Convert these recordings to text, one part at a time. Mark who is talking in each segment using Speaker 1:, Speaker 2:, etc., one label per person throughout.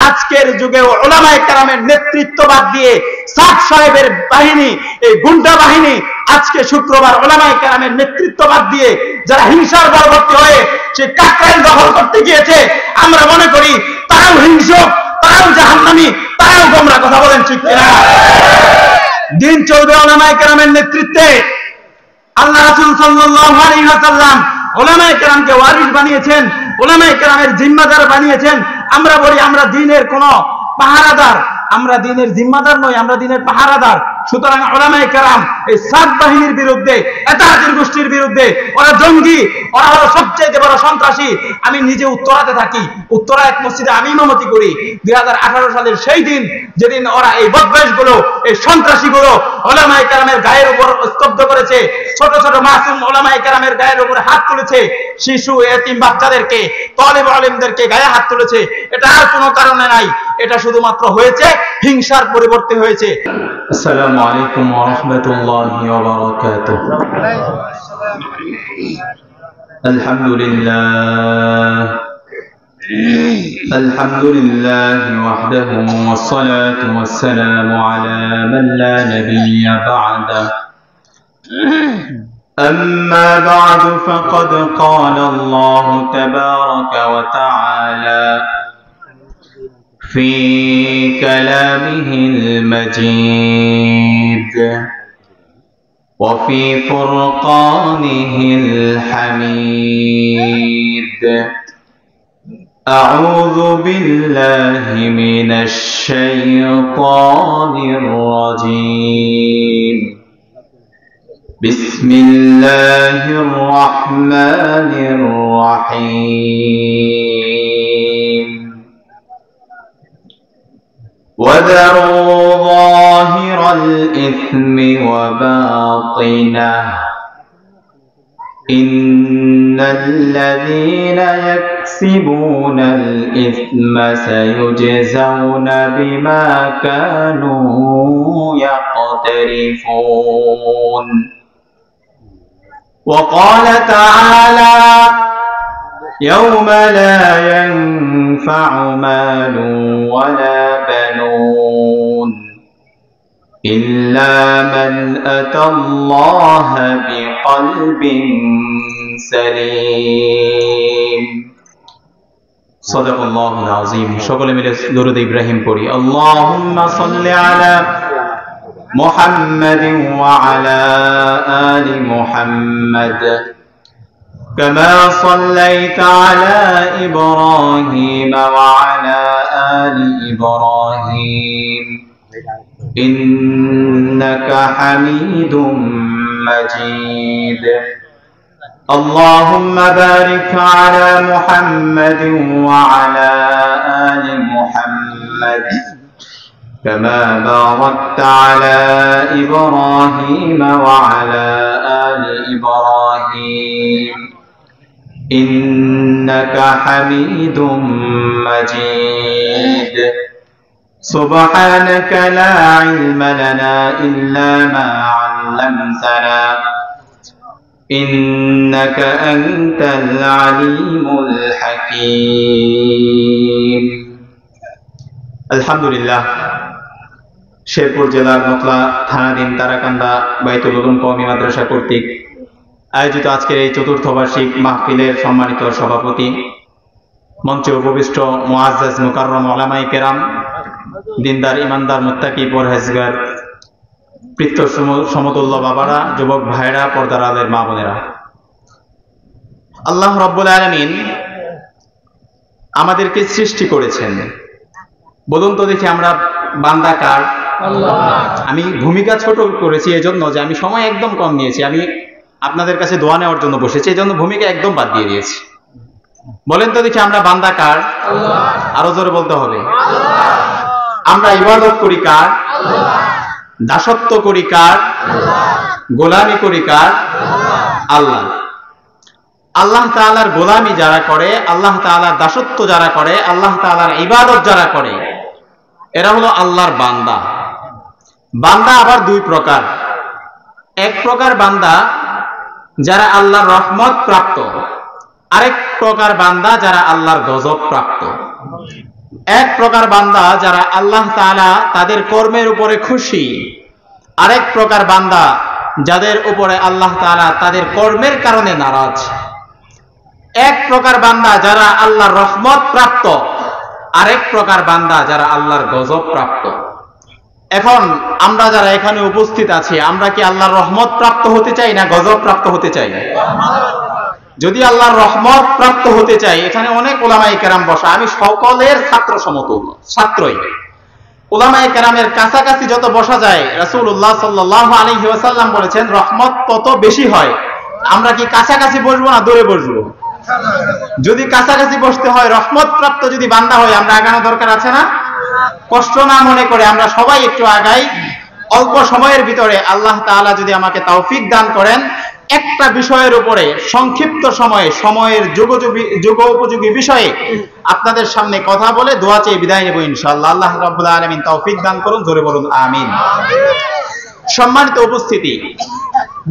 Speaker 1: আজকের যুগে উলামায়ে কেরামের নেতৃত্ব বাদ দিয়ে সাদ সাহেবের বাহিনী, এই গুন্ডা বাহিনী আজকে শুক্রবার উলামায়ে কেরামের নেতৃত্ব বাদ দিয়ে যারা হিংসার বলবর্তী হয়ে সে কাকরাইল দখল করতে গিয়েছে, আমরা মনে করি তারাও হিংসুক, তারাও জাহান্নামী, তারাও গোমরা। কথা বলেন ঠিক কিনা? দিন চলবে উলামায়ে কেরামের নেতৃত্বে। আল্লাহ রাসূল সাল্লাল্লাহু আলাইহি ওয়াসাল্লাম উলামায়ে কেরামকে ওয়ারিস বানিয়েছেন, উলামায়ে কেরামের জিম্মাদার বানিয়েছেন। আমরা বলি আমরা দ্বীনের কোন পাহারাদার, আমরা দ্বীনের জিম্মাদার নই, আমরা দ্বীনের পাহারাদার। সুতরাং উলামায়ে কেরাম এই সাদ বাহিনীর বিরুদ্ধে, এতাহাদির গোষ্ঠীর বিরুদ্ধে, ওরা জঙ্গি, ওরা হলো সবচেয়ে বড় সন্ত্রাসী। আমি নিজে উত্তরাতে থাকি, উত্তরা এক মসজিদে আমি ইমামতি করি। 2018 সালের সেই দিন যেদিন ওরা এই বদমাইশগুলো, এই সন্ত্রাসীগুলো উলামায়ে কেরামের গায়ের উপর স্তব্ধ করেছে, ছোট ছোট মাসুম উলামায়ে কেরামের গায়ের উপর হাত তুলেছে, শিশু এতিম বাচ্চাদেরকে, তালেব আলেমদেরকে গায়ে হাত তুলেছে, এটা আর কোনো কারণে নাই, এটা শুধুমাত্র হয়েছে হিংসার পরিবর্তে হয়েছে।
Speaker 2: আসসালামু আলাইকুম ওয়া রাহমাতুল্লাহি ওয়া বারাকাতুহু। আলহামদুলিল্লাহ ওয়াহদাহু ওয়াসসালাতু ওয়াসসালামু আলা মান লা নাবিয়্যা বা'দা। أما بعد فقد قال الله تبارك وتعالى في كلامه المجيد وفي فرقانه الحميد. أعوذ بالله من الشيطان الرجيم. بسم الله الرحمن الرحيم. وذروا ظاهر الإثم وباطنه إن الذين يكسبون الإثم سيجزون بما كانوا يقترفون. وقال تعالى يوم لا ينفع مال ولا بنون إلا من أتى الله بقلب سليم. صدق الله العظيم. সকলে মিলে দরুদ ইব্রাহিম পড়ি। اللهم صل على محمد وعلى آل محمد كما صليت على إبراهيم وعلى آل إبراهيم إنك حميد مجيد. اللهم بارك على محمد وعلى آل محمد كما باركت على إبراهيم وعلى آل إبراهيم إنك حميد مجيد. سبحانك لا علم لنا إلا ما علمتنا إنك أنت العليم الحكيم. الحمد لله. শেরপুর জেলার মতলা থানাধীন তারাকান্দা বাইতুল উলুম কওমি মাদ্রাসা কর্তৃক আয়োজিত আজকের এই চতুর্থ বার্ষিক মাহফিলের সম্মানিত সভাপতি, মঞ্চে উপবিষ্ট মুআজ্জাজ মুকাররম উলামায়ে কেরাম, দিনদার ইমানদার মুত্তাকি পরহেজগার পৃথ্য সমতুল্য বাবারা, যুবক ভাইরা, পর্দার আলের মা বোনেরা, আল্লাহ রাব্বুল আলামিন আমাদেরকে সৃষ্টি করেছেন। বলুন তো দেখি আমরা বান্দা কার? আল্লাহ। আমি ভূমিকা ছোট করেছি এজন্য যে আমি সময় একদম কম নিয়েছি, আমি আপনাদের কাছে দোয়া নেওয়ার জন্য বসেছি, এজন্য ভূমিকা একদম বাদ দিয়ে দিয়েছি। বলেন তো দেখি আমরা বান্দা কার? আল্লাহ। আরো জোরে বলতে হবে। আল্লাহ। আমরা ইবাদত করি কার? আল্লাহ। দাসত্ব করি কার? আল্লাহ। গোলামি করি কার? আল্লাহ। আল্লাহ তাআলার গোলামি যারা করে, আল্লাহ তাআলার দাসত্ব যারা করে, আল্লাহ তাআলার ইবাদত যারা করে, এরা হলো আল্লাহর বান্দা। বান্দা আবার দুই প্রকার। এক প্রকার বান্দা যারা আল্লাহর রহমত প্রাপ্ত, আরেক প্রকার বান্দা যারা আল্লাহর গজব প্রাপ্ত। এক প্রকার বান্দা যারা আল্লাহ তাআলা তাদের কর্মের উপরে খুশি, আরেক প্রকার বান্দা যাদের উপরে আল্লাহ তাআলা তাদের কর্মের কারণে নারাজ। এক প্রকার বান্দা যারা আল্লাহর রহমত প্রাপ্ত, আরেক প্রকার বান্দা যারা আল্লাহর গজব প্রাপ্ত। এখন আমরা যারা এখানে উপস্থিত আছি, আমরা কি আল্লাহর রহমত প্রাপ্ত হতে চাই না গজব প্রাপ্ত হতে চাই? যদি আল্লাহর রহমত প্রাপ্ত হতে চাই, এখানে অনেক উলামায়ে কেরাম বসা, আমি সকলের ছাত্র সমতুল্য, ছাত্রই। উলামায়ে কেরামের কাছাকাছি যত বসা যায়, রাসূলুল্লাহ সাল্লাল্লাহু আলাইহি ওয়াসাল্লাম বলেছেন রহমত তত বেশি হয়। আমরা কি কাছাকাছি বসবো না দূরে বসবো? যদি কাছাকাছি বসতে হয়, রহমত প্রাপ্ত যদি বান্দা হয়, আমরা আগানো দরকার আছে না? কষ্ট না মনে করে আমরা সবাই একটু আগাই। অল্প সময়ের ভিতরে আল্লাহ তাআলা যদি আমাকে তৌফিক দান করেন, একটা বিষয়ের উপরে সংক্ষিপ্ত সময়ের যুগোপযোগী বিষয়ে আপনাদের সামনে কথা বলে দোয়া চেয়ে বিদায় নেব ইনশাআল্লাহ। আল্লাহ রাব্বুল আলামিন তৌফিক দান করুন, জোরে বলুন আমিন। সম্মানিত উপস্থিতি,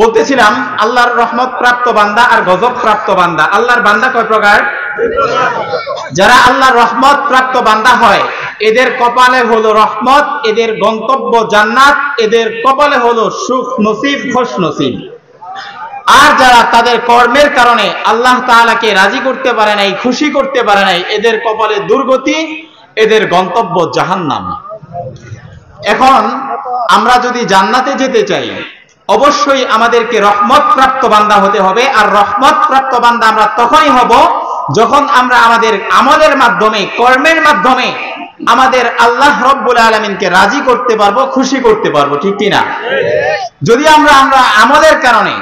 Speaker 2: বলতেছিলাম আল্লাহর রহমত প্রাপ্ত বান্দা আর গজব প্রাপ্ত বান্দা। আল্লাহর বান্দা কয় প্রকার? যারা আল্লাহর রহমত প্রাপ্ত বান্দা হয়, এদের কপালে হলো রহমত, এদের গন্তব্য জান্নাত, এদের কপালে হলো সুখ নসিব, খুশ নসিব। আর যারা তাদের কর্মের কারণে আল্লাহ তাআলাকে রাজি করতে পারে নাই, খুশি করতে পারে নাই, এদের কপালে দুর্গতি, এদের গন্তব্য জাহান্নাম। এখন আমরা যদি জান্নাতে যেতে চাই, অবশ্যই আমাদেরকে রহমত প্রাপ্ত বান্দা হতে হবে। আর রহমত প্রাপ্ত বান্দা আমরা তখনই হব যখন আমরা আমাদের আমলের মাধ্যমে, কর্মের মাধ্যমে আমাদের আল্লাহ রব্বুল আলামিনকে রাজি করতে পারবো, খুশি করতে পারবো, ঠিক কিনা? যদি আমরা আমলের কারণে,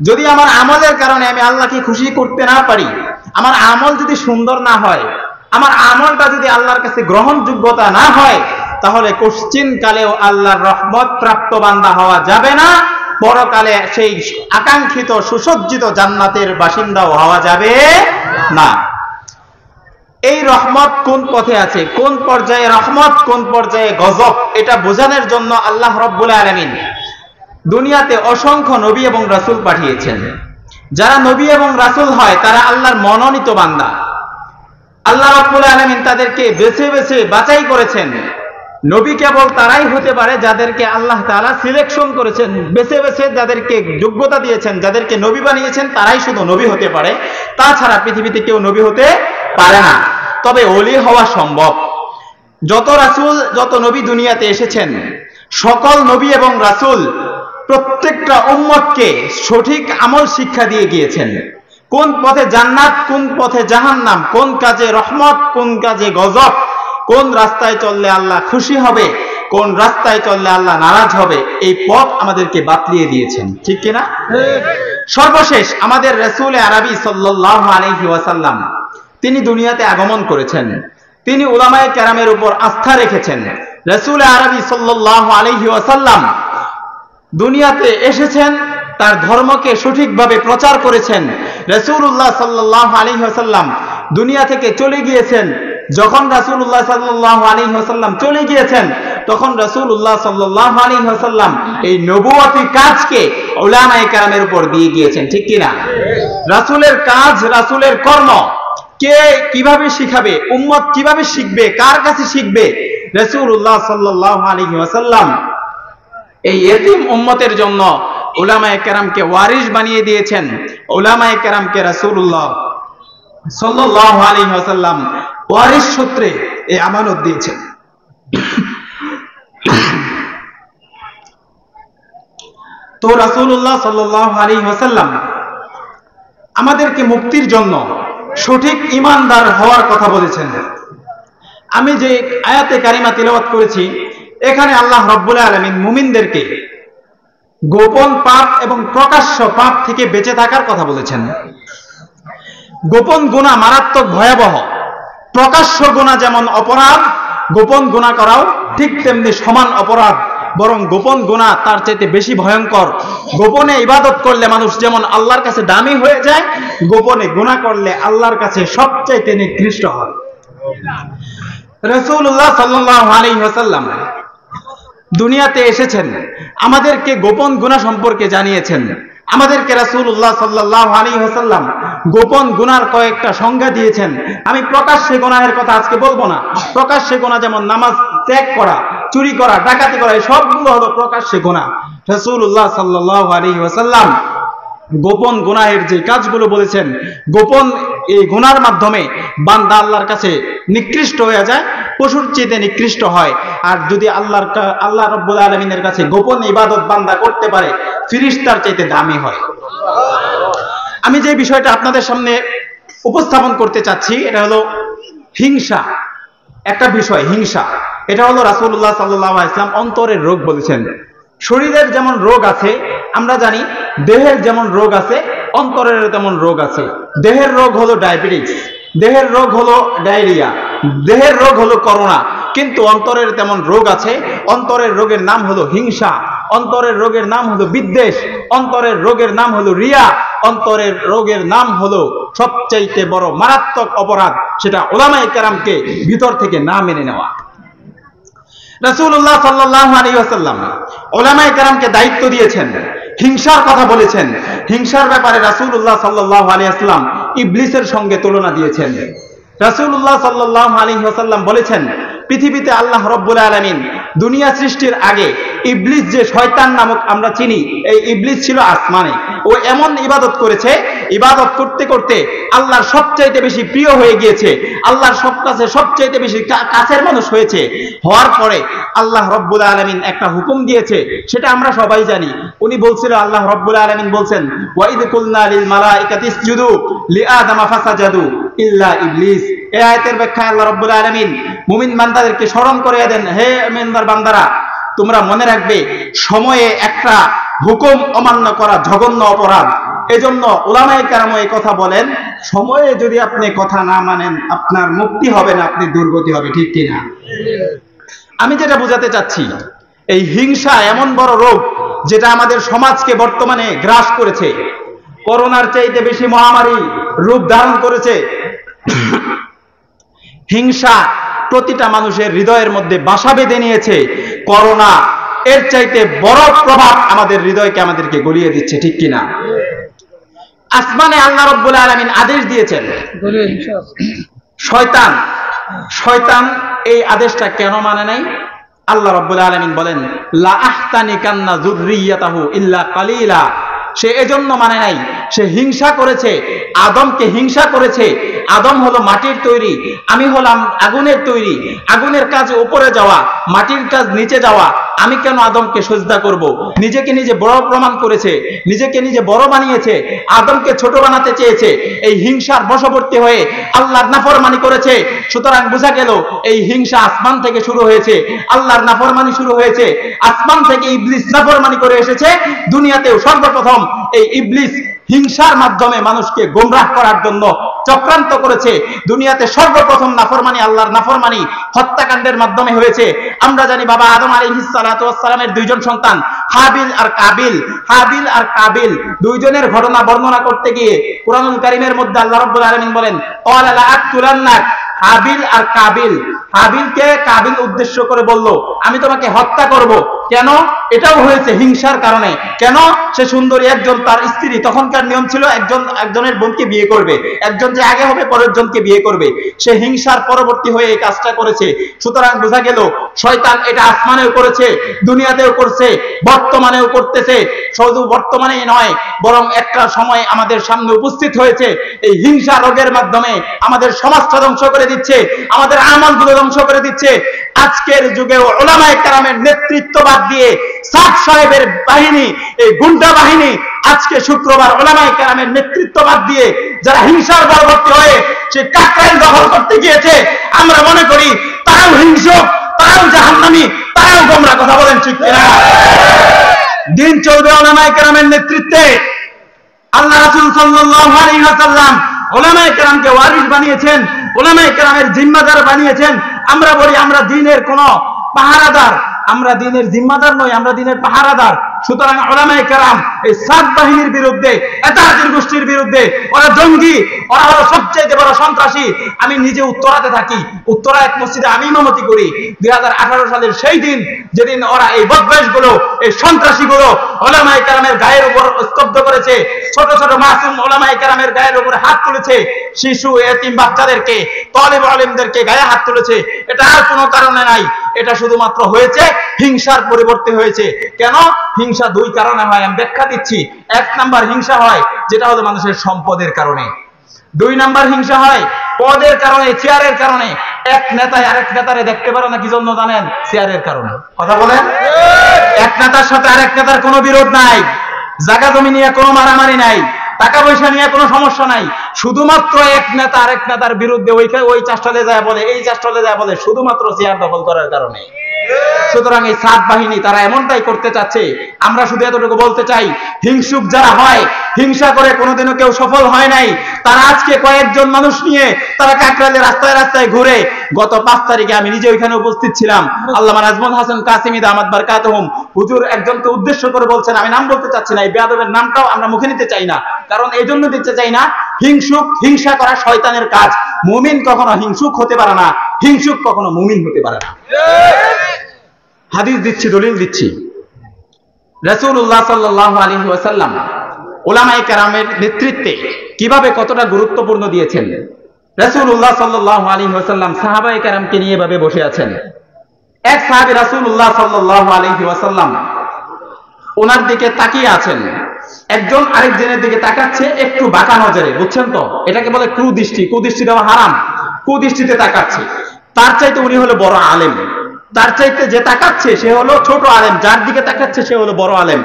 Speaker 2: যদি আমার আমলের কারণে আমি আল্লাহকে খুশি করতে না পারি, আমার আমল যদি সুন্দর না হয়, আমার আমলটা যদি আল্লাহর কাছে গ্রহণযোগ্যতা না হয়, তাহলে কোশ্চিন কালেও আল্লাহর রহমত প্রাপ্ত বান্দা হওয়া যাবে না, পরকালে সেই আকাঙ্ক্ষিত সুসজ্জিত জান্নাতের বাসিন্দাও হওয়া যাবে না। এই রহমত কোন পথে আছে, কোন পর্যায়ে রহমত, কোন পর্যায়ে গজব, এটা বোঝানোর জন্য আল্লাহ রব্বুল আলামিন দুনিয়াতে অসংখ্য নবী এবং রাসূল পাঠিয়েছেন। যারা নবী এবং রাসূল হয় তারা আল্লাহর মনোনীত বান্দা। আল্লাহ রাব্বুল আলামিন তাদেরকে বেছে বেছে বাছাই করেছেন। নবী কেবল তারাই হতে পারে যাদেরকে আল্লাহ তাআলা সিলেকশন করেছেন, বেছে বেছে যাদেরকে যোগ্যতা দিয়েছেন, যাদেরকে নবী বানিয়েছেন, তারাই শুধু নবী হতে পারে। তাছাড়া পৃথিবীতে কেউ নবী হতে পারে না। তবে ওলি হওয়া সম্ভব। যত রাসূল, যত নবী দুনিয়াতে এসেছেন, সকল নবী এবং রাসূল প্রত্যেকটা উম্মতকে সঠিক আমল শিক্ষা দিয়ে গিয়েছেন। কোন পথে জান্নাত, কোন পথে জাহান্নাম, কোন কাজে রহমত, কোন কাজে গজব, কোন রাস্তায় চললে আল্লাহ খুশি হবে, কোন রাস্তায় চললে আল্লাহ নারাজ হবে, এই পথ আমাদেরকে বাতলিয়ে দিয়েছেন, ঠিক কিনা? সর্বশেষ আমাদের রাসূল আরবি সাল্লাল্লাহু আলাইহি ওয়াসাল্লাম, তিনি দুনিয়াতে আগমন করেছেন। তিনি উলামায়ে কেরামের উপর আস্থা রেখেছেন। রাসূল আরবি সাল্লাল্লাহু আলাইহি ওয়াসাল্লাম দুনিয়াতে এসেছেন, তার ধর্মকে সঠিকভাবে প্রচার করেছেন। রাসূলুল্লাহ সাল্লাল্লাহু আলাইহি ওয়াসাল্লাম দুনিয়া থেকে চলে গিয়েছেন। যখন রাসূলুল্লাহ সাল্লাল্লাহু আলাইহি ওয়াসাল্লাম চলে গিয়েছেন, তখন রাসূলুল্লাহ সাল্লাল্লাহু আলাইহি ওয়াসাল্লাম এই নবুয়তি কাজকে উলামায়ে কেরামের উপর দিয়ে গিয়েছেন, ঠিক কিনা? রাসূলের কাজ, রাসূলের কর্ম কে কিভাবে শিখাবে, উম্মত কিভাবে শিখবে, কার কাছে শিখবে, রাসূলুল্লাহ সাল্লাল্লাহু আলাইহি ওয়াসাল্লাম এই এতিম উম্মতের জন্য উলামায়ে কেরামকে ওয়ারিস বানিয়ে দিয়েছেন। উলামায়ে কেরামকে রাসূলুল্লাহ সাল্লাল্লাহু আলাইহি ওয়াসাল্লাম ওয়ারিস সূত্রে এই আমানত দিয়েছেন। তো রাসূলুল্লাহ সাল্লাল্লাহু আলাইহি ওয়াসাল্লাম আমাদেরকে মুক্তির জন্য সঠিক ঈমানদার হওয়ার কথা বলেছেন। আমি যে আয়াতে কারিমা তিলাওয়াত করেছি, এখানে আল্লাহ রাব্বুল আলামিন মুমিনদেরকে গোপন পাপ এবং প্রকাশ্য পাপ থেকে বেঁচে থাকার কথা বলেছেন। গোপন গুনাহ মারাত্মক ভয়াবহ। প্রকাশ্য গুনাহ যেমন অপরাধ, গোপন গুনাহ করাও ঠিক তেমনি সমান অপরাধ, বরং গোপন গুনাহ তার চাইতে বেশি ভয়ঙ্কর। গোপনে ইবাদত করলে মানুষ যেমন আল্লাহর কাছে দামি হয়ে যায়, গোপনে গুনাহ করলে আল্লাহর কাছে সবচাইতে নিকৃষ্ট হয়। রাসূলুল্লাহ সাল্লাল্লাহু আলাইহি ওয়াসাল্লাম দুনিয়াতে এসেছেন, আমাদেরকে গোপন গুনাহ সম্পর্কে জানিয়েছেন। আমাদেরকে রাসূলুল্লাহ সাল্লাল্লাহু আলাইহি ওয়াসাল্লাম গোপন গুনার কয়েকটা সংজ্ঞা দিয়েছেন। আমি প্রকাশ্যে গুনাহের কথা আজকে বলবো না। প্রকাশ্যে গুনাহ যেমন নামাজ ত্যাগ করা, চুরি করা, ডাকাতি করা, এই সবগুলো হলো প্রকাশ্যে গুনাহ। রাসূলুল্লাহ সাল্লাল্লাহু আলাইহি ওয়াসাল্লাম গোপন গুনাহের যে কাজগুলো বলেছেন, গোপন এই গুনার মাধ্যমে বান্দা আল্লাহর কাছে নিকৃষ্ট হয়ে যায়, পশুর চেয়ে নিকৃষ্ট হয়। আর যদি আল্লাহ রাব্বুল আলামিনের কাছে গোপন ইবাদত বান্দা করতে পারে, ফেরেশতার চাইতে দামি হয়। আমি যে বিষয়টা আপনাদের সামনে উপস্থাপন করতে চাচ্ছি, এটা হলো হিংসা। একটা বিষয় হিংসা, এটা হলো রাসূলুল্লাহ সাল্লাল্লাহু আলাইহি ওয়াসাল্লাম অন্তরের রোগ বলেছেন। শরীরের যেমন রোগ আছে, আমরা জানি দেহের যেমন রোগ আছে, অন্তরের তেমন রোগ আছে। দেহের রোগ হলো ডায়াবেটিস, দেহের রোগ হলো ডায়রিয়া, দেহের রোগ হলো করোনা, কিন্তু অন্তরের তেমন রোগ আছে। অন্তরের রোগের নাম হলো হিংসা, অন্তরের রোগের নাম হলো বিদ্বেষ, অন্তরের রোগের নাম হলো রিয়া, অন্তরের রোগের নাম হলো সবচাইতে বড় মারাত্মক অপরাধ, সেটা উলামায়ে কেরামকে ভিতর থেকে না মেনে নেওয়া। রাসূলুল্লাহ সাল্লাল্লাহু আলাইহি ওয়াসাল্লাম উলামায়ে কেরামকে দায়িত্ব দিয়েছেন, হিংসার কথা বলেছেন। হিংসার ব্যাপারে রাসূলুল্লাহ সাল্লাল্লাহু আলাইহি ওয়াসাল্লাম ইবলিসের সঙ্গে তুলনা দিয়েছেন। রাসূলুল্লাহ সাল্লাল্লাহু আলাইহি ওয়াসাল্লাম বলেছেন, পৃথিবীতে আল্লাহ রাব্বুল আলামিন দুনিয়া সৃষ্টির আগে ইবলিস যে শয়তান নামক আমরা চিনি, এই ইবলিস ছিল আসমানে। ও এমন ইবাদত করেছে, ইবাদত করতে করতে আল্লাহর সবচাইতে বেশি প্রিয় হয়ে গিয়েছে, আল্লাহর সব কাছে সবচাইতে বেশি কাছের মানুষ হয়েছে। হওয়ার পরে আল্লাহ রাব্বুল আলামিন একটা হুকুম দিয়েছে, সেটা আমরা সবাই জানি। উনি বলছিল, আল্লাহ রাব্বুল আলামিন বলছেন, ওয়া ইয কুলনা লিল মালাইকাতি ইসজুদু লিআদামা ফাসাজাদু ইল্লা ইবলিস। এই আয়াতের ব্যাখ্যায় আল্লাহ রাব্বুল আলামিন মুমিন বান্দাদেরকে স্মরণ করিয়ে দেন, হে ইমানদার বান্দারা, তোমরা মনে রাখবে সময়ে একটা হুকুম অমান্য করা জঘন্য অপরাধ। এজন্য উলামায়ে কেরাম এই কথা বলেন, সময়ে যদি আপনি কথা না মানেন, আপনার মুক্তি হবে না, আপনি দুর্গতি হবে। ঠিক কিনা? আমি যেটা বোঝাতে চাচ্ছি, এই হিংসা এমন বড় রোগ যেটা আমাদের সমাজকে বর্তমানে গ্রাস করেছে, করোনার চাইতে বেশি মহামারী রূপ ধারণ করেছে। হিংসা প্রতিটা মানুষের হৃদয়ের মধ্যে বাসা বেঁধে নিয়েছে। করোনা এর চাইতে বড় প্রভাব আমাদের হৃদয়কে আমাদেরকে গলিয়ে দিচ্ছে। ঠিক কিনা? আসমানে আল্লাহ রাব্বুল আলামিন আদেশ দিয়েছেন, শয়তান এই আদেশটা কেন মানে নাই? আল্লাহ রাব্বুল আলামিন বলেন, লা আহতানিকান্না যুররিয়াতাহু ইল্লা কালিলা। সে এজন্য মানে নাই, সে হিংসা করেছে, আদমকে হিংসা করেছে। আদম হলো মাটির তৈরি, আমি হলাম আগুনের তৈরি। আগুনের কাজ উপরে যাওয়া, মাটির কাজ নিচে যাওয়া। আমি কেন আদমকে সিজদা করব? নিজেকে নিজে বড় প্রমাণ করেছে, নিজেকে নিজে বড় বানিয়েছে, আদমকে ছোট বানাতে চেয়েছে। এই হিংসার বশবর্তী হয়ে আল্লাহর নাফরমানি করেছে। সুতরাং বোঝা গেল এই হিংসা আসমান থেকে শুরু হয়েছে, আল্লাহর নাফরমানি শুরু হয়েছে। আসমান থেকে ইবলিস নাফরমানি করে এসেছে, দুনিয়াতেও সর্বপ্রথম এই ইবলিস হিংসার মাধ্যমে মানুষকে গোমরাহ করার জন্য চক্রান্ত করেছে। দুনিয়াতে সর্বপ্রথম নাফরমানি, আল্লাহর নাফরমানি হত্যাকাণ্ডের মাধ্যমে হয়েছে। আমরা জানি বাবা আদম আলাইহিস সালাতু ওয়াস সালামের দুইজন সন্তান হাবিল আর কাবিল, হাবিল আর কাবিল দুইজনের ঘটনা বর্ণনা করতে গিয়ে কুরআনুল কারীমের মধ্যে আল্লাহ রাব্বুল আলামিন বলেন, ক্বালা লা আকতুলান্নাক। হাবিল আর কাবিল, হাবিলকে কাবিল উদ্দেশ্য করে বলল, আমি তোমাকে হত্যা করব। কেন? এটাও হয়েছে হিংসার কারণে। কেন? সে সুন্দরী একজন, তার স্ত্রী, তখনকার নিয়ম ছিল একজনের বোনকে বিয়ে করবে, একজন যে আগে হবে পরের জনকে বিয়ে করবে। সে হিংসার পরবর্তী হয়ে এই কাজটা করেছে। সুতরাং বোঝা গেল শয়তান এটা আসমানেও করেছে, দুনিয়াতেও করছে, বর্তমানেও করতেছে। শুধু বর্তমানেই নয়, বরং একটা সময় আমাদের সামনে উপস্থিত হয়েছে। এই হিংসা রোগের মাধ্যমে আমাদের সমাজটা ধ্বংস করে দিচ্ছে, আমাদের আমলগুলো ধ্বংস করে দিচ্ছে। আজকের যুগে উলামায়ে কেরামের নেতৃত্ব বাদ দিয়ে সাদ সাহেবের বাহিনী, এই গুন্ডা বাহিনী, আজকে শুক্রবার উলামায়ে কেরামের নেতৃত্ব বাদ দিয়ে যারা হিংসার বশবর্তী হয়ে সে কাকরাইল দখল করতে গিয়েছে, আমরা মনে করি তারাও হিংসক, তারাও জাহান্নামী, তারাও গোমরা। কথা বলেন ঠিক কিনা? দিন চলবে উলামায়ে কেরামের নেতৃত্বে। আল্লাহ রাসূল সাল্লাল্লাহু আলাইহি ওয়াসাল্লাম উলামায়ে কেরামকে ওয়ারিস বানিয়েছেন, উলামায়ে কেরামের জিম্মাদার বানিয়েছেন। আমরা বলি আমরা দ্বীনের কোন পাহারাদার, আমরা দ্বীনের জিম্মাদার নই, আমরা দ্বীনের পাহারাদার।
Speaker 1: সুতরাং উলামায়ে কেরাম এই সাত বাহিনীর বিরুদ্ধে, এতাহাদির গোষ্ঠীর বিরুদ্ধে, ওরা জঙ্গি, ওরা হলো সবচেয়ে বড় সন্ত্রাসী। আমি নিজে উত্তরাতে থাকি, উত্তরা এক মসজিদে আমি ইমামতি করি। 2018 সালের সেই দিন যেদিন ওরা এই বদমাইশগুলো, এই সন্ত্রাসীগুলো উলামায়ে কেরামের গায়ের উপর স্তব্ধ করেছে, ছোট ছোট মাসুম উলামায়ে কেরামের গায়ের উপর হাত তুলেছে, শিশু এতিম বাচ্চাদেরকে, তালিব আলেমদেরকে গায়ে হাত তুলেছে, এটা আর কোনো কারণে নাই। এটা শুধুমাত্র হয়েছে হিংসার পরিবর্তে হয়েছে। কেন হিংসা? দুই কারণে হয়, আমি ব্যাখ্যা দিচ্ছি। এক নাম্বার হিংসা হয় যেটা হলো মানুষের সম্পদের কারণে। দুই নাম্বার হিংসা হয় পদের কারণে, চেয়ারের কারণে। এক নেতায় আরেক নেতারে দেখতে পারে না, কি জন্য জানেন? চেয়ারের কারণে। কথা বলেন। এক নেতার সাথে আরেক নেতার কোনো বিরোধ নাই, জায়গা জমি নিয়ে কোনো মারামারি নাই, টাকা পয়সা নিয়ে কোনো সমস্যা নাই। শুধুমাত্র এক নেতা আরেক নেতার বিরুদ্ধে ওই চাষটলে যায় বলে, এই চাষটলে যায় বলে, শুধুমাত্র চেয়ার দখল করার কারণে। সুতরাং এই সাত বাহিনী তারা এমনটাই করতে চাচ্ছে। আমরা শুধু এতটুকু বলতে চাই, হিংসুক যারা হয়, হিংসা করে কোনোদিনও কেউ সফল হয় নাই, তারা আজকে কয়েকজন মানুষ নিয়ে তারা কাকরাইলে রাস্তায় রাস্তায় ঘুরে। গত 5 তারিখে আমি নিজে ওইখানে উপস্থিত ছিলাম। আল্লামা নাজমুল হাসান কাসিমি দামাত বারকাতুহুম হুজুর একজনকে উদ্দেশ্য করে বলছেন, আমি নাম বলতে চাচ্ছি না, এই বেয়াদবের নামটাও আমরা মুখে নিতে চাই না, কারণ এই জন্য দিতে চাই না, হিংসুক, হিংসা করা শয়তানের কাজ। মুমিন কখনো হিংসুক হতে পারে না, হিংসুক কখনো মুমিন হতে পারে না। হাদিস দিচ্ছি, দলিল দিচ্ছি। রাসূলুল্লাহ সাল্লাল্লাহু আলাইহি ওয়াসাল্লাম উলামায়ে কেরামের নেতৃত্বে কিভাবে কতটা গুরুত্বপূর্ণ দিয়েছেন। রাসূলুল্লাহ সাল্লাল্লাহু আলাইহি ওয়াসাল্লাম সাহাবায়ে কেরামকে নিয়ে এভাবে বসে আছেন। এক সাহাবী রাসূলুল্লাহ সাল্লাল্লাহু আলাইহি ওয়াসাল্লাম ওনার দিকে তাকিয়ে আছেন। একজন আরেকজনের দিকে তাকাচ্ছে একটু বাঁকা নজরে, বুঝছেন তো? এটাকে বলে কুদৃষ্টি। কুদৃষ্টি দেওয়া হারাম। কুদৃষ্টিতে তাকাচ্ছে। তার চাইতে উনি হলো বড় আলেম, তার চাইতে যে তাকাচ্ছে সে হলো ছোট আলেম, যার দিকে তাকাচ্ছে সে হলো বড় আলেম।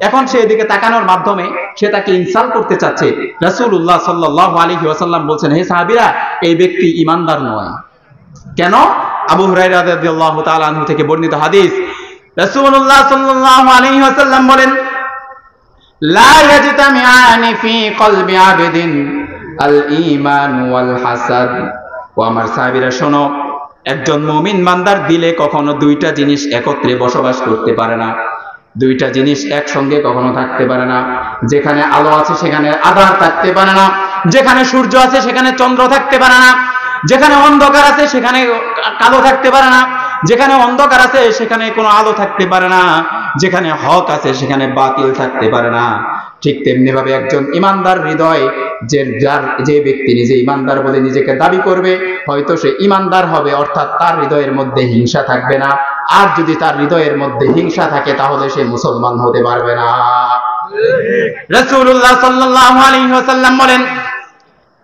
Speaker 1: এখন সে এদিকে তাকানোর মাধ্যমে সে তাকে ইনসাল্ট করতে চাচ্ছে। রাসূলুল্লাহ সাল্লাল্লাহু আলাইহি ওয়াসাল্লাম বলছেন, হে সাহাবীরা, এই ব্যক্তি ঈমানদার নয়। কেন? আবু হুরায়রা রাদিয়াল্লাহু তাআলা আনহু থেকে বর্ণিত হাদিস, রাসূলুল্লাহ সাল্লাল্লাহু আলাইহি ওয়াসাল্লাম বলেন, লা ইয়াজতামিআনি ফি কলবি আবদিন আল ঈমান ওয়াল হাসাদ। ও আমার সাহাবীরা শোনো, একজন মুমিন বান্দার দিলে কখনো দুইটা জিনিস একত্রে বসবাস করতে পারে না, দুইটা জিনিস একসঙ্গে কখনো থাকতে পারে না। যেখানে আলো আছে সেখানে আধার থাকতে পারে না, যেখানে সূর্য আছে সেখানে চন্দ্র থাকতে পারে না, যেখানে অন্ধকার আছে সেখানে কালো থাকতে পারে না, যেখানে অন্ধকার আছে সেখানে কোনো আলো থাকতে পারে না, যেখানে হক আছে সেখানে বাতিল থাকতে পারে না। ঠিক তেমনি ভাবে একজন ইমানদার হৃদয়, যে ব্যক্তি নিজে ইমানদার বলে নিজেকে দাবি করবে, হয়তো সে ইমানদার হবে, অর্থাৎ তার হৃদয়ের মধ্যে হিংসা থাকবে না। আর যদি তার হৃদয়ের মধ্যে হিংসা থাকে তাহলে সে মুসলমান হতে পারবে না। রাসূলুল্লাহ সাল্লাল্লাহু আলাইহি ওয়াসাল্লাম বলেন,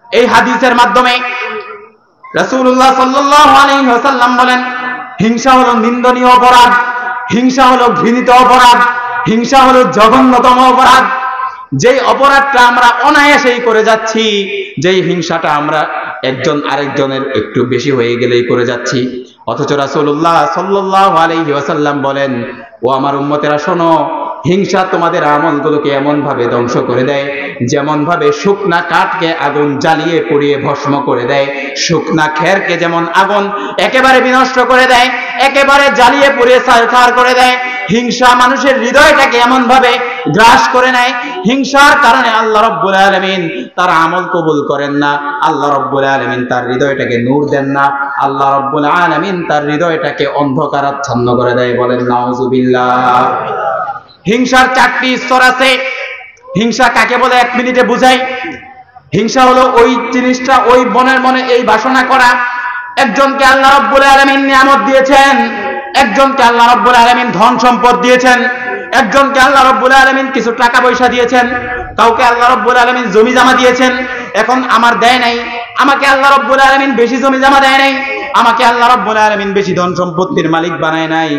Speaker 1: এই হাদিসের মাধ্যমে রাসূলুল্লাহ সাল্লাল্লাহু আলাইহি ওয়াসাল্লাম বলেন, হিংসা হলো নিন্দনীয় অপরাধ, হিংসা হলো ঘৃণিত অপরাধ, হিংসা হলো জঘন্যতম অপরাধ। যেই অপরাধটা আমরা অনায়াসেই করে যাচ্ছি, যেই হিংসাটা আমরা একজন আরেকজনের একটু বেশি হয়ে গেলেই করে যাচ্ছি, অথচ রাসূলুল্লাহ সাল্লাল্লাহু আলাইহি ওয়াসাল্লাম বলেন, ও আমার উম্মতেরা শোনো, হিংসা তোমাদের আমলগুলোকে এমন ভাবে ধ্বংস করে দেয় যেমন ভাবে শুকনা কাঠকে আগুন জ্বালিয়ে পুড়িয়ে ভস্ম করে দেয়, শুকনা খেরকে যেমন আগুন একেবারে বিনষ্ট করে দেয়, একেবারে জ্বালিয়ে পুড়িয়ে ছারখার করে দেয়, হিংসা মানুষের হৃদয়টাকে এমন ভাবে গ্রাস করে নেয়। হিংসার কারণে আল্লাহ রাব্বুল আলামিন তার আমল কবুল করেন না, আল্লাহ রাব্বুল আলামিন তার হৃদয়টাকে নূর দেন না, আল্লাহ রাব্বুল আলামিন তার হৃদয়টাকে অন্ধকারাচ্ছন্ন করে দেয়। বলেন নাউযুবিল্লাহ। হিংসার 4টি স্তর আছে। হিংসা কাকে বলে 1 মিনিটে বুঝাই। হিংসা হলো ওই জিনিসটা, ওই মনের মনে এই বাসনা করা। একজনকে আল্লাহ রাব্বুল আলামিন নিয়ামত দিয়েছেন, একজনকে আল্লাহ রাব্বুল আলামিন ধন সম্পদ দিয়েছেন, একজনকে আল্লাহ রাব্বুল আলামিন কিছু টাকা পয়সা দিয়েছেন, কাউকে আল্লাহ রাব্বুল আলামিন জমি জমা দিয়েছেন। এখন আমার দেয় নাই, আমাকে আল্লাহ রাব্বুল আলামিন বেশি জমি জমা দেয় নাই, আমাকে আল্লাহ রাব্বুল আলামিন বেশি ধন সম্পত্তির মালিক বানায় নাই।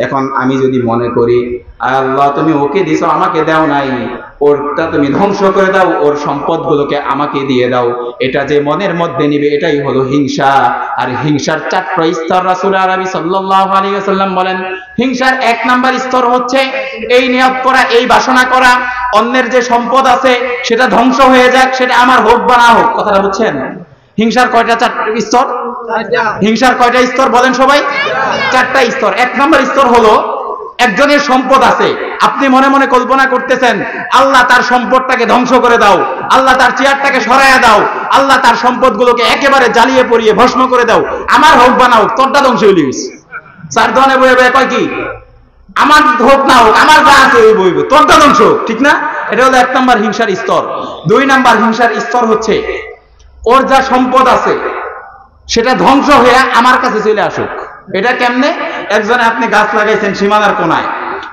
Speaker 1: এখন আমি যদি মনে করি, আল্লাহ তুমি ওকে দিছো আমাকে দাও নাই, ওরটা তুমি ধ্বংস করে দাও, ওর সম্পদগুলোকে আমাকে দিয়ে দাও, এটা যে মনের মধ্যে নিবে এটাই হলো হিংসা। আর হিংসার 4টা স্তর রাসূল আরবি সাল্লাল্লাহু আলাইহি ওয়াসাল্লাম বলেন। হিংসার 1 নাম্বার স্তর হচ্ছে এই নিয়ত করা, এই বাসনা করা, অন্যের যে সম্পদ আছে সেটা ধ্বংস হয়ে যাক, সেটা আমার হোক বা না হোক। কথাটা বুঝছেন? হিংসার কয়টা স্তর? হিংসার কয়টা স্তর বলেন সবাই? 4টা স্তর। 1 নাম্বার স্তর হলো
Speaker 2: একজনের সম্পদ আছে, আপনি মনে মনে কল্পনা করতেছেন আল্লাহ তার সম্পদটাকে ধ্বংস করে দাও, আল্লাহ তার চেয়ারটাকে সরাইয়া দাও, আল্লাহ তার সম্পদগুলোকে একেবারে জ্বালিয়ে পড়িয়ে ভস্ম করে দাও, আমার হোক বা না হোক, তোরটা ধ্বংস হয়ে গেছে। চার দোকানে বয়ে বয়ে কয় কি, আমার হোক না হোক, আমার যা আছে ওই বইব, তোরটা ধ্বংস হোক, ঠিক না? এটা হলো 1 নম্বর হিংসার স্তর। 2 নম্বর হিংসার স্তর হচ্ছে ওর যা সম্পদ আছে সেটা ধ্বংস হয়ে আমার কাছে চলে আসুক। এটা কেমনে? একজনে আপনি গাছ লাগাইছেন সীমানার কোনায়,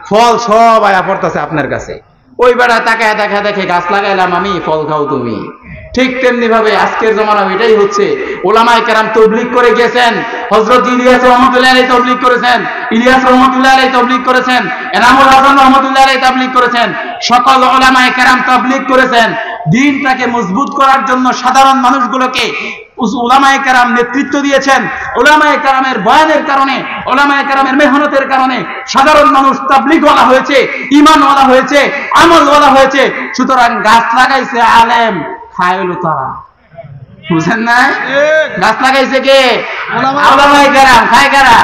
Speaker 2: ফল সব আয়া পড়তেছে আপনার কাছে, ওই বেড়া তাকায় দেখা দেখে গাছ লাগাইলাম আমি, ফল খাও তুমি। ঠিক তেমনি ভাবে আজকের জমানা এটাই হচ্ছে। ওলামায়ে কেরাম তাবলীগ করে গেছেন, হযরত ইলিয়াস রহমাতুল্লাহ আলাইহি তাবলীগ করেছেন, ইলিয়াস রহমাতুল্লাহ আলাইহি তাবলীগ করেছেন, এনামুল হাসান রহমাতুল্লাহ আলাইহি তাবলীগ করেছেন, সকল ওলামায়ে কেরাম তাবলীগ করেছেন। দ্বীনটাকে মজবুত করার জন্য সাধারণ মানুষগুলোকে উলামায়ে কেরাম নেতৃত্ব দিয়েছেন। উলামায়ে কেরামের বয়ানের কারণে, উলামায়ে কেরামের মেহনতের কারণে সাধারণ মানুষ তাবলীগওয়ালা হয়েছে, ঈমানওয়ালা হয়েছে, আমলওয়ালা হয়েছে। সুতরাং গাছ লাগাইছে আলেম, খায়লো তারা, বুঝেন না? গাছ লাগাইছে কে? উলামায়ে কেরাম, খায় কারা?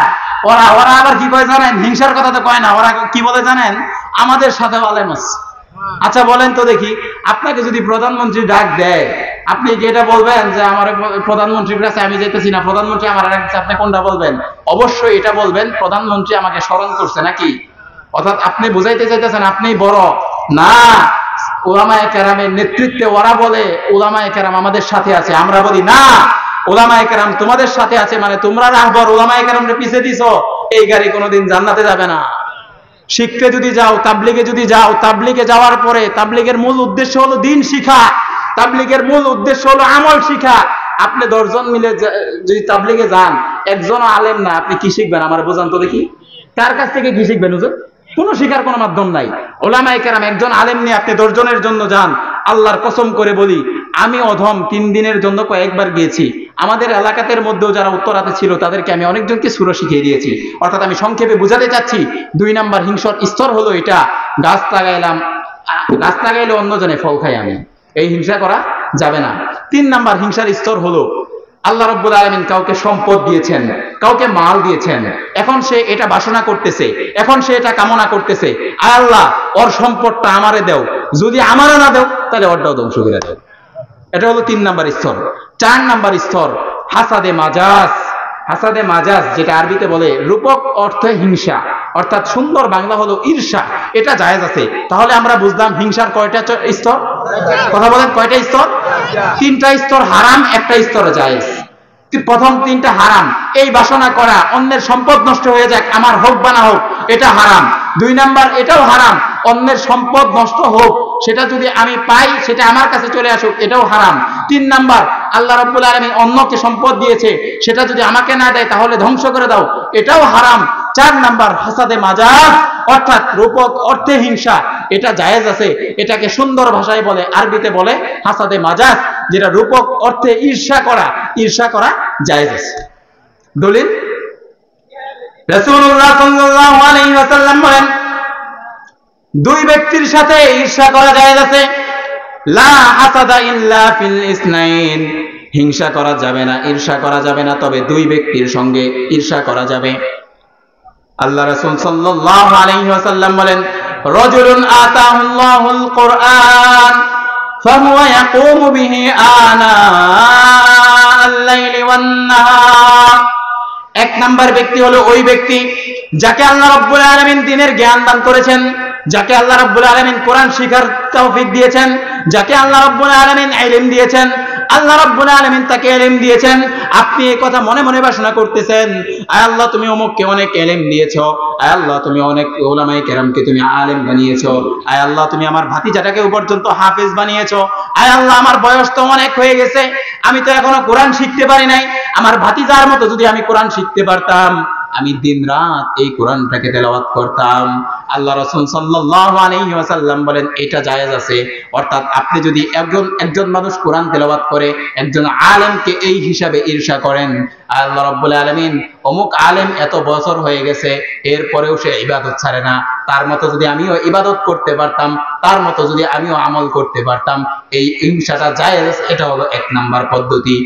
Speaker 2: ওরা আবার কি কয় জানেন? হিংসার কথা তো কয় না, ওরা কি বলে জানেন? আমাদের সাথে আলেম আছে। আচ্ছা বলেন তো দেখি, আপনাকে যদি প্রধানমন্ত্রী ডাক দেয়, আপনি কি এটা বলবেন যে আমার প্রধানমন্ত্রীর কাছে আমি যেতেছি না, প্রধানমন্ত্রী আমার কাছে, আপনি কোনটা বলবেন? অবশ্যই এটা বলবেন প্রধানমন্ত্রী আমাকে স্মরণ করছে নাকি। অর্থাৎ আপনি বুঝাইতে চাইতেছেন আপনি বড় না। উলামায়ে কেরামের নেতৃত্বে ওরা বলে উলামায়ে কেরাম আমাদের সাথে আছে, আমরা বলি না, উলামায়ে কেরাম তোমাদের সাথে আছে, মানে তোমরা রাহবার উলামায়ে কেরামকে পিছিয়ে দিছো, এই গাড়ি কোনোদিন জান্নাতে যাবে না। শিখতে যদি যাও, তাবলীগে যদি যাও, তাবলীগে যাওয়ার পরে তাবলীগের মূল উদ্দেশ্য হলো দ্বীন শিখা, তাবলীগের মূল উদ্দেশ্য হলো আমল শিখা। আপনি 10 জন মিলে যদি তাবলীগে যান, একজনও আলেম না, আপনি কি শিখবেন? আমার বোঝান তো দেখি, কার কাছ থেকে কি শিখবেন? হুজুর, কোনো শিখার কোনো মাধ্যম নাই। ওলামায়ে কেরাম একজন আলেম নিয়ে আপনি 10 জনের জন্য যান, আল্লাহর কসম করে বলি, আমি অধম 3 দিনের জন্য কয়েকবার গিয়েছি। আমাদের এলাকাতের মধ্যেও যারা উত্তরাতে ছিল তাদেরকে আমি অনেকজনকে সূরা শিখিয়ে দিয়েছি। অর্থাৎ আমি সংক্ষেপে বুঝাতে চাচ্ছি, 2 নম্বর হিংসার স্তর হলো এটা, গাছ লাগাইলাম, গাছ লাগাইলে অন্যজনে ফল খাই আমি, এই হিংসা করা যাবে না। 3 নম্বর হিংসার স্তর হলো আল্লাহ রাব্বুল আলামিন কাউকে সম্পদ দিয়েছেন, কাউকে মাল দিয়েছেন, এখন সে এটা বাসনা করতেছে, এখন সে এটা কামনা করতেছে, আয় আল্লাহ ওর সম্পদটা আমারে দাও, যদি আমারে না দাও তাহলে ওরটাও ধ্বংস করে দাও। এটা হলো 3 নম্বর স্তর। 4 নম্বর স্তর হাসাদে মাজাজ। হাসাদে মাজাজ যেটা আরবিতে বলে রূপক অর্থে হিংসা, অর্থাৎ সুন্দর বাংলা হলো ঈর্ষা, এটা জায়েজ আছে। তাহলে আমরা বুঝলাম হিংসার কয়টা স্তর? কথা বলেন, কয়টা স্তর? 3টা স্তর হারাম, 1টা স্তর জায়েজ। প্রথম 3টা হারাম, এই বাসনা করা অন্যের সম্পদ নষ্ট হয়ে যাক, আমার হোক বা না হোক, এটা হারাম। 2 নম্বর এটাও হারাম, অন্যের সম্পদ নষ্ট হোক, সেটা যদি আমি পাই, সেটা আমার কাছে চলে আসুক, এটাও হারাম। 3 নম্বর আল্লাহ রাব্বুল আলামিন অন্যকে সম্পদ দিয়েছে, সেটা যদি আমাকে না দেয় তাহলে ধ্বংস করে দাও, এটাও হারাম। 4 নম্বর হাসাদে মাজাজ, অর্থাৎ রূপক অর্থে হিংসা, এটা জায়েজ আছে। এটাকে সুন্দর ভাষায় বলে, আরবিতে বলে হাসাদে মাজাজ, যেটা রূপক অর্থে ঈর্ষা করা, ঈর্ষা করা জায়েজ আছে। দলিল রাসূলুল্লাহ সাল্লাল্লাহু আলাইহি ওয়াসাল্লাম বলেন, 2 ব্যক্তির সাথে ঈর্ষা করা জায়েজ আছে। লা হাসাদা ইল্লা ফিল ইসনাইন, হিংসা করা যাবে না, ঈর্ষা করা যাবে না, তবে 2 ব্যক্তির সঙ্গে ঈর্ষা করা যাবে। আল্লাহ রাসূল সাল্লাল্লাহু আলাইহি ওয়াসাল্লাম বলেন, রাজুলুন আতাহুল্লাহুল কুরআন ফাহুয়া ইয়াকুমু বিহি আনাল লাইলি ওয়ান নাহার। 1 নম্বর ব্যক্তি হলো ওই ব্যক্তি যাকে আল্লাহ রাব্বুল আলামিন দ্বীনের জ্ঞান দান করেছেন, যাকে আল্লাহ রাব্বুল আলামিন কোরআন শিখার তৌফিক দিয়েছেন, যাকে আল্লাহ রাব্বুল আলামিন ইলম দিয়েছেন, আল্লাহ রাব্বুল আলামিন তাকে ইলম দিয়েছেন। আপনি এই কথা মনে মনে বাসনা করতেছেন, আয় আল্লাহ তুমি অমুককে অনেক ইলম দিয়েছো, আয় আল্লাহ তুমি অনেক উলামায়ে কেরামকে তুমি আলেম বানিয়েছো, আয় আল্লাহ তুমি আমার ভাতিজাটাকে পর্যন্ত হাফেজ বানিয়েছো, আয় আল্লাহ আমার বয়স তো অনেক হয়ে গেছে, আমি তো এখনো কোরআন শিখতে পারি নাই, আমার ভাতিজার মতো যদি আমি কোরআন শিখতে পারতাম, আমি দিন রাত এই কোরআনটাকে তেলাওয়াত করতাম। আল্লাহ রাসূল সাল্লাল্লাহু আলাইহি ওয়াসাল্লাম বলেন এটা জায়েজ আছে। অর্থাৎ আপনি যদি একজন মানুষ কোরআন তেলাওয়াত করে, একজন আলেমকে এই হিসাবে ঈর্ষা করেন, আল্লাহ রাব্বুল আলামিন অমুক আলেম এত বছর হয়ে গেছে এরপরেও সে ইবাদত ছাড়ে না, তার মতো যদি আমিও ইবাদত করতে পারতাম, তার মতো যদি আমিও আমল করতে পারতাম, এই হিংসাটা জায়েজ। এটা হলো 1 নম্বর পদ্ধতি।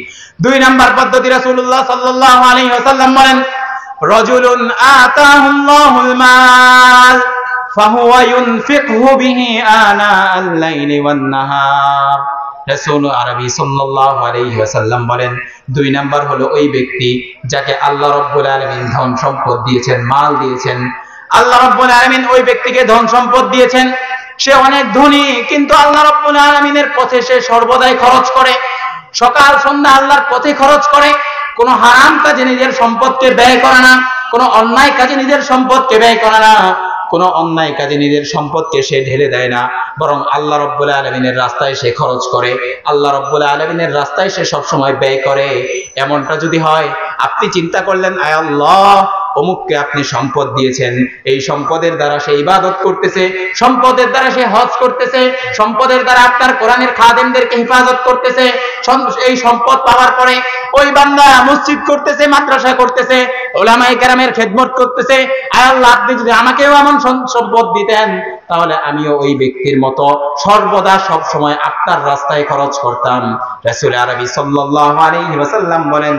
Speaker 2: 2 নম্বর পদ্ধতি রাসূলুল্লাহ সাল্লাল্লাহু আলাইহি ওয়াসাল্লাম বলেন, রাজুলুন আতাহুল্লাহুল মাল ফাহুয়া ইউনফিকুহু বিহি আনা আল-লাইলি ওয়ান-নাহার। রাসূল আরবি সাল্লাল্লাহু আলাইহি ওয়াসাল্লাম বলেন, দুই নাম্বার হলো ওই ব্যক্তি যাকে আল্লাহ রাব্বুল আলামিন ধন সম্পদ দিয়েছেন, মাল দিয়েছেন। আল্লাহ রাব্বুল আলামিন ওই ব্যক্তিকে ধন সম্পদ দিয়েছেন, সে অনেক ধনী, কিন্তু আল্লাহ রাব্বুল আলামিনের পথে সে সর্বদাই খরচ করে, সকাল সন্ধ্যা আল্লাহর পথে খরচ করে, কোনো হারাম কাজে নিজের সম্পদকে ব্যয় করে না, কোনো অন্যায় কাজে নিজের সম্পদকে ব্যয় করে না, কোনো অন্যায় কাজে নিজের সম্পদকে সে ঢেলে দেয় না, বরং আল্লাহ রাব্বুল আলামিনের রাস্তায় সে খরচ করে, আল্লাহ রাব্বুল আলামিনের রাস্তায় সে সব সময় ব্যয় করে। এমনটা যদি হয়, আপনি চিন্তা করলেন, আয় আল্লাহ, অমুককে আপনি সম্পদ দিয়েছেন, এই সম্পদের দ্বারা সে ইবাদত করতেছে, সম্পদের দ্বারা সে হজ করতেছে, সম্পদের দ্বারা আপনার কোরআনের খাদেমদেরকে হেফাজত করতেছে, এই সম্পদ পাওয়ার পরে ওই বান্দা মসজিদ করতেছে, মাদ্রাসা করতেছে, উলামায়ে কেরামের খেদমত করতেছে। আয় আল্লাহ, আপনি যদি আমাকেও এমন সম্পদ দিতেন, তাহলে আমিও ওই ব্যক্তির মতো সর্বদা সব সময় আপনার রাস্তায় খরচ করতাম। রাসূল আরবি সাল্লাল্লাহু আলাইহি ওয়াসাল্লাম বলেন,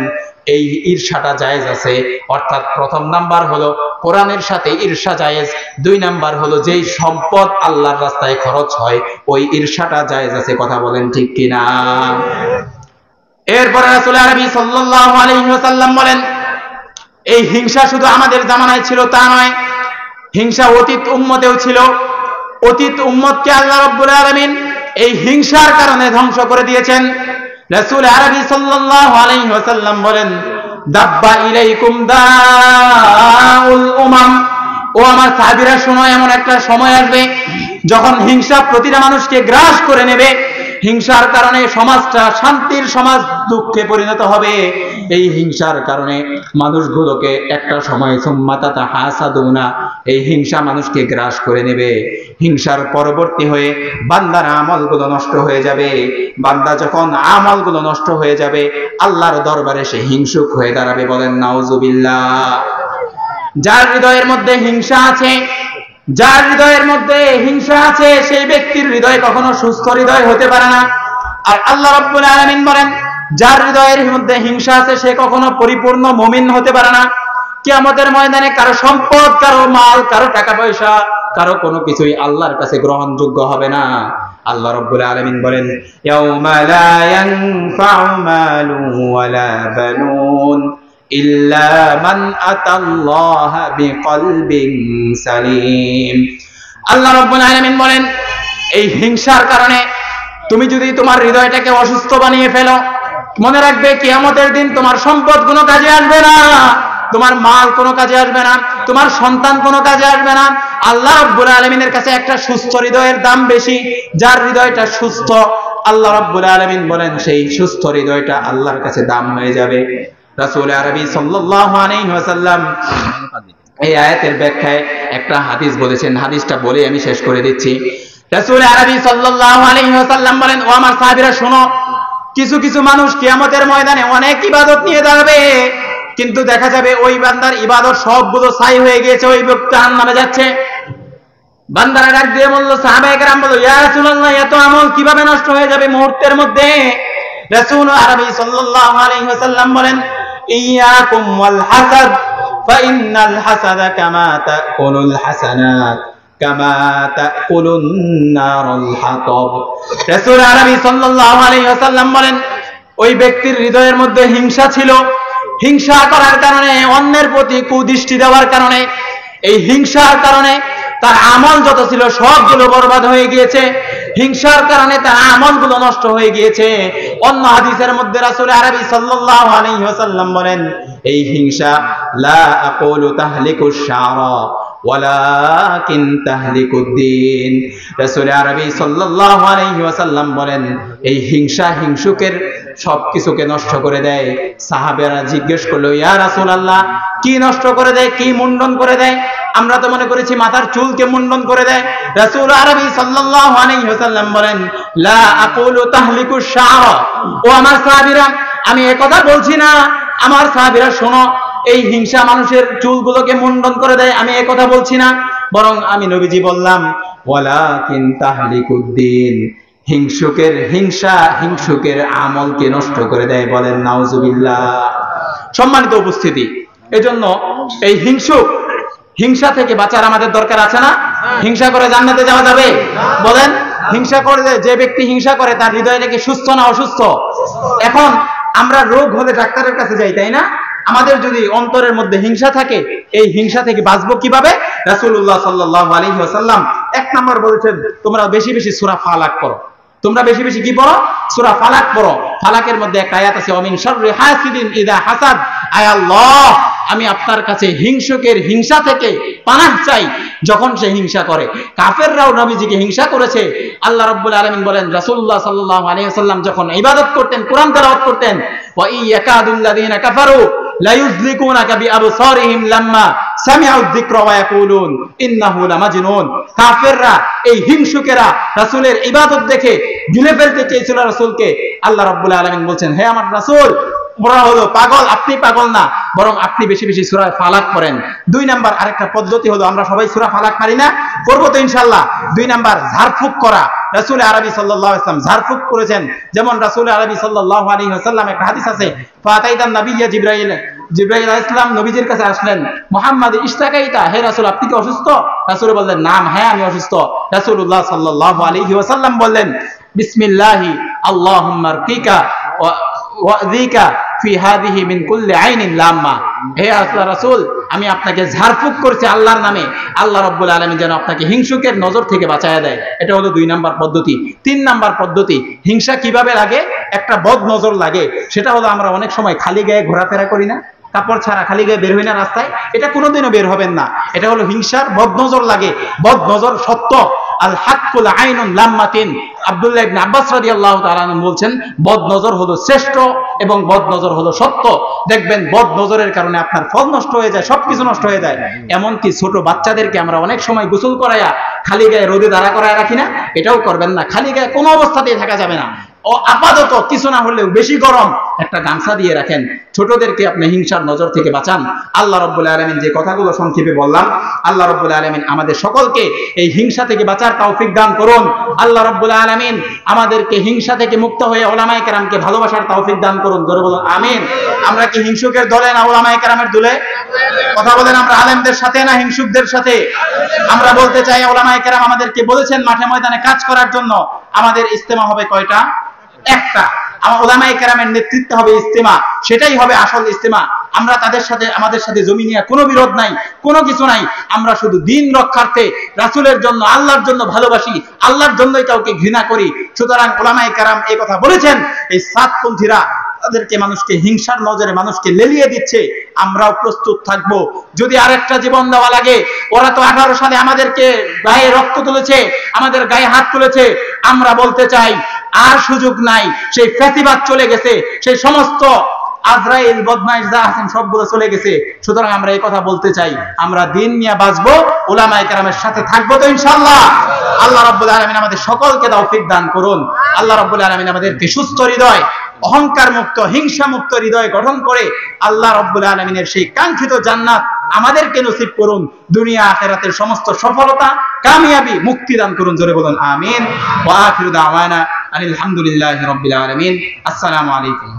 Speaker 2: এই ঈর্ষাটা জায়েজ আছে। অর্থাৎ প্রথম নাম্বার হলো কোরআনের সাথে ঈর্ষা জায়েজ, দুই নাম্বার হলো যেই সম্পদ আল্লাহর রাস্তায় খরচ হয় ওই ঈর্ষাটা জায়েজ আছে। কথা বলেন ঠিক কিনা? এরপরে রাসূল আরবি সাল্লাল্লাহু আলাইহি ওয়াসাল্লাম বলেন, এই হিংসা শুধু আমাদের জামানায় ছিল তা নয়, হিংসা অতীত উম্মতেও ছিল। অতীত উম্মতকে আল্লাহ রাব্বুল আলামিন এই হিংসার কারণে ধ্বংস করে দিয়েছেন। রাসূল আরবি সাল্লাল্লাহু আলাইহি ওয়াসাল্লাম বলেন, দাব্বা ইলাইকুম দাউল উমাম। ও আমার সাহাবীরা শোনো, এমন একটা সময় আসবে যখন হিংসা প্রতিটা মানুষকে গ্রাস করে নেবে। হিংসার কারণে সমাজটা শান্তির সমাজ দুঃখে পরিণত হবে। এই হিংসার কারণে মানুষগুলোকে একটা সময় সুম্মাতা হাসাদুনা, এই হিংসা মানুষকে গ্রাস করে নেবে। হিংসার পরবর্তী হয়ে বান্দার আমলগুলো নষ্ট হয়ে যাবে। বান্দা যখন আমলগুলো নষ্ট হয়ে যাবে, আল্লাহর দরবারে সে হিংসুক হয়ে দাঁড়াবে। বলেন নাউজুবিল্লাহ। যার হৃদয়ের মধ্যে হিংসা আছে, যার হৃদয়ের মধ্যে হিংসা আছে, সেই ব্যক্তির হৃদয় কখনো সুস্থ হৃদয় হতে পারে না। আর আল্লাহ রাব্বুল আলামিন বলেন, যার হৃদয়ের মধ্যে হিংসা আছে সে কখনো পরিপূর্ণ মুমিন হতে পারে না। কিয়ামতের ময়দানে কারো সম্পদ, কারো মাল, কারো টাকা পয়সা, কারো কোনো কিছুই আল্লাহর কাছে গ্রহণযোগ্য হবে না। আল্লাহ রাব্বুল আলামিন বলেন, ইয়াউমা লা ইয়ানফাউ মালুন ওয়ালা বানুন ইল্লা মান আতাল্লাহা বিকলবিন সালিম। আল্লাহ রাব্বুল আলামিন বলেন, এই হিংসার কারণে তুমি যদি তোমার হৃদয়টাকে অসুস্থ বানিয়ে ফেলো, মনে রাখবে কিয়ামতের দিন তোমার সম্পদ কোনো কাজে আসবে না, তোমার মাল কোনো কাজে আসবে না, তোমার সন্তান কোনো কাজে আসবে না। আল্লাহ রাব্বুল আলামিনের কাছে একটা সুস্থ হৃদয়ের দাম বেশি। যার হৃদয়টা সুস্থ, আল্লাহ রাব্বুল আলামিন বলেন সেই সুস্থ হৃদয়টা আল্লাহর কাছে দাম হয়ে যাবে। রাসূল আরবি সাল্লাল্লাহু আলাইহি ওয়াসাল্লাম এই আয়াতের ব্যাখ্যায় একটা হাদিস বলেছেন। হাদিসটা বলে আমি শেষ করে দিচ্ছি। রাসূল আরবি সাল্লাল্লাহু আলাইহি ওয়াসাল্লাম বলেন, ও আমার সাহাবীরা শোনো, কিছু কিছু মানুষ কিয়ামতের ময়দানে অনেক ইবাদত নিয়ে দাঁড়াবে, কিন্তু দেখা যাবে ওই বান্দার ইবাদত সবগুলো ছাই হয়ে গিয়েছে, ওই ব্যক্তি জাহান্নামে যাচ্ছে। বান্দারা ডাক দিয়ে বলল, সাহাবায়ে কেরাম বলল, ইয়া রাসূলুল্লাহ, এত আমল কিভাবে নষ্ট হয়ে যাবে মুহূর্তের মধ্যে? রাসূল আরবি সাল্লাল্লাহু আলাইহি ওয়াসাল্লাম বলেন, ইয়াকুম ওয়াল হাসাদ ফাইন্নাল হাসাদা কামা তাকুলুল হাসানাত কামা তাকুলুন নারুল হাতাব। রাসূল আরবি সাল্লাল্লাহু আলাইহি ওয়াসাল্লাম বলেন, ওই ব্যক্তির হৃদয়ের মধ্যে হিংসা ছিল। হিংসা করার কারণে, অন্যের প্রতি কুদৃষ্টি দেওয়ার কারণে, এই হিংসার কারণে তার আমল যত ছিল সবগুলো বরবাদ হয়ে গিয়েছে। হিংসার কারণে তার আমলগুলো নষ্ট হয়ে গিয়েছে। অন্য হাদিসের মধ্যে রাসূল আরবি সাল্লাল্লাহু আলাইহি ওয়াসাল্লাম বলেন, এই হিংসা লা আকুলু তাহলিকুশ শারা ওয়ালাকিন তাহলিকুদ্দিন। রাসূল আরবি সাল্লাল্লাহু আলাইহি ওয়াসাল্লাম বলেন, এই হিংসা হিংসুকের সবকিছুকে নষ্ট করে দেয়। সাহাবেরা জিজ্ঞেস করলো, ইয়া রাসূলুল্লাহ, কি নষ্ট করে দেয়, কি মুন্ডন করে দেয়? আমরা তো মনে করেছি মাথার চুলকে মুন্ডন করে দেয়। রাসূল আরবি সাল্লাল্লাহু আলাইহি ওয়াসাল্লাম বলেন, লা আকুলু তাহলিকুশ শারা। ও আমার সাহাবীরা, আমি একথা বলছি না। আমার সাহাবীরা শোনো, এই হিংসা মানুষের চুলগুলোকে মুন্ডন করে দেয়, আমি একথা বলছি না। বরং আমি নবীজি বললাম, ওয়ালাকিন তাহলিকুদ্দিন, হিংসুকের হিংসা হিংসুকের আমলকে নষ্ট করে দেয়। বলেন নাউজুবিল্লাহ। সম্মানিত উপস্থিতি, এজন্য এই হিংসা থেকে বাঁচার আমাদের দরকার আছে না? হিংসা করে জান্নাতে যাওয়া যাবে? বলেন, হিংসা করে যে ব্যক্তি হিংসা করে তার হৃদয়টা কি সুস্থ না অসুস্থ? এখন আমরা রোগ হলে ডাক্তারের কাছে যাই, তাই না? আমাদের যদি অন্তরের মধ্যে হিংসা থাকে, এই হিংসা থেকে বাঁচবো কিভাবে? রাসূলুল্লাহ সাল্লাল্লাহু আলাইহি ওয়াসাল্লাম 1 নম্বর বলেছেন, তোমরা বেশি বেশি সূরা ফালাক পড়ো। তোমরা বেশি বেশি কি পড়ো? সূরা ফালাক পড়ো। ফালাকের মধ্যে একটা আয়াত আছে, ওমিন শাররি হাসিদিন ইযা হাসাদ। আয় আল্লাহ, আমি আপনার কাছে হিংসুকের হিংসা থেকে পানাহ চাই যখন সে হিংসা করে। কাফেররাও নবীজিকে হিংসা করেছে। আল্লাহ রাব্বুল আলামিন বলেন, রাসূলুল্লাহ সাল্লাল্লাহু আলাইহি ওয়াসাল্লাম যখন ইবাদত করতেন, কোরআন তেলাওয়াত করতেন, ওয়া ইয়াকাদুল্লাযিনা কাফারু লা ইউযলিকুনাকা বিআবসারিহিম লাম্মা সামি'উ যিকরা ওয়া ইয়াকুলুন ইন্নাহু লামাজনুন। কাফেররা, এই হিংসুকেরা রাসূলের ইবাদত দেখে গিলে ফেলতে চেয়েছিল রাসূলকে। আল্লাহ রাব্বুল আলামিন বলছেন, হে আমার রাসূল, ওরা হলো পাগল, আপনি পাগল না, বরং আপনি বেশি বেশি সূরা ফালাক পড়েন। 2 নাম্বার আরেকটা পদ্ধতি হলো, আমরা সবাই সূরা ফালাক পারি না? করব তো ইনশাআল্লাহ। 2 নাম্বার ঝাড়ফুঁক করা। রাসূল আরবি সাল্লাল্লাহু আলাইহি ওয়াসাল্লাম ঝাড়ফুঁক করেছেন। যেমন রাসূল আরবি সাল্লাল্লাহু আলাইহি ওয়াসাল্লাম, একটা হাদিস আছে, ফাতাইতান নাবিয়্যা জিবরাইল আলাইহিস সালাম নবীজির কাছে আসলেন, মুহাম্মদ ইশতাকাইতা, হে রাসূল আপনি কি অসুস্থ? রাসূল বললেন, নাম, হ্যাঁ আমি অসুস্থ। রাসূলুল্লাহ সাল্লাল্লাহু আলাইহি ওয়াসাল্লাম বললেন, বিসমিল্লাহি আল্লাহুম্মা রকিকা ওয়াযিকা ফি হাদিহি মিন কুল্লি আইনিন লাম্মা। হে রাসূল, আমি আপনাকে ঝাড়ফুঁক করছি আল্লাহর নামে, আল্লাহ রাব্বুল আলামিন যেন আপনাকে হিংসুকের নজর থেকে বাঁচায় দেয়। এটা হলো 2 নাম্বার পদ্ধতি। 3 নাম্বার পদ্ধতি, হিংসা কিভাবে লাগে? একটা বদ নজর লাগে। সেটা হলো, আমরা অনেক সময় খালি গায়ে ঘোরাফেরা করি না, কাপড় ছাড়া খালি গায়ে বের হই না রাস্তায়, এটা কোনোদিনও বের হবেন না। এটা হলো হিংসার বদ নজর লাগে। বদ নজর সত্য। আল হাক্কুল আইনুন লাম্মাতিন। আব্দুল্লাহ ইবনে আব্বাস রাদিয়াল্লাহু তাআলা আনহু বলছেন, বদ নজর হলো শ্রেষ্ঠ এবং বদ নজর হলো সত্য। দেখবেন বদ নজরের কারণে আপনার ফল নষ্ট হয়ে যায়, সবকিছু নষ্ট হয়ে যায়। এমনকি ছোট বাচ্চাদেরকে আমরা অনেক সময় গোসল করাইয়া খালি গায়ে রোদে দাঁড়া করায় রাখি না? এটাও করবেন না। খালি গায়ে কোনো অবস্থাতেই থাকা যাবে না। ও আপাতত কিছু না হলেও বেশি গরম একটা গামছা দিয়ে রাখেন। ছোটদেরকে আপনি হিংসার নজর থেকে বাঁচান। আল্লাহ রাব্বুল আলামিন যে কথাগুলো সংক্ষেপে বললাম, আল্লাহ রাব্বুল আলামিন আমাদের সকলকে এই হিংসা থেকে বাঁচার তৌফিক দান করুন। আল্লাহ রাব্বুল আলামিন আমাদেরকে হিংসা থেকে মুক্ত হয়ে উলামায়ে কেরামকে ভালোবাসার তৌফিক দান করুন। জোরে বলুন আমিন। আমরা কি হিংসুকের দলে না উলামায়ে কেরামের দলে? কথা বলেন, আমরা আলেমদের সাথে না হিংসুকদের সাথে? আমরা বলতে চাই, উলামায়ে কেরাম আমাদেরকে বলেছেন মাঠে ময়দানে কাজ করার জন্য। আমাদের ইজতেমা হবে কয়টা? একটা। আমার উলামায়ে কেরামের নেতৃত্বে হবে ইজতেমা, সেটাই হবে আসল ইজতেমা। আমরা তাদের সাথে, আমাদের সাথে জমি নিয়ে কোনো বিরোধ নাই, কোনো কিছু নাই। আমরা শুধু দিন রক্ষার্থে, রাসূলের জন্য, আল্লাহর জন্য ভালোবাসি, আল্লাহর জন্যই কাউকে ঘৃণা করি। সুতরাং উলামায়ে কেরাম এই কথা বলেছেন, এই সাতপন্থীরা তাদেরকে মানুষকে হিংসার নজরে মানুষকে লেলিয়ে দিচ্ছে। আমরাও প্রস্তুত থাকবো, যদি আরেকটা জীবন দেওয়া লাগে। ওরা তো 18 সালে আমাদেরকে গায়ে রক্ত তুলেছে, আমাদের গায়ে হাত তুলেছে। আমরা বলতে চাই, আর সুযোগ নাই। সেই ফ্যাসিবাদ চলে গেছে, সেই সমস্ত আজরাইল বদমাইশ যা আছেন সবগুলো চলে গেছে। সুতরাং আমরা এই কথা বলতে চাই, আমরা দিন নিয়ে বাঁচবো, উলামায়ে কেরামের সাথে থাকবো তো ইনশাআল্লাহ। আল্লাহ রাব্বুল আলামিন আমাদের সকলকে তৌফিক দান করুন। আল্লাহ রাব্বুল আলামিন আমাদেরকে সুস্থ হৃদয়, অহংকার মুক্ত, হিংসা মুক্ত হৃদয় গঠন করে আল্লাহ রাব্বুল আলামিনের সেই কাঙ্ক্ষিত জান্নাত আমাদেরকে নসিব করুন। দুনিয়া আখিরাতের সমস্ত সফলতা, কামিয়াবি, মুক্তি দান করুন। জোরে বলুন আমিন। ওয়া আখিরু দাওয়ানা আলহামদুলিল্লাহি রাব্বিল আলামিন। আসসালামু আলাইকুম।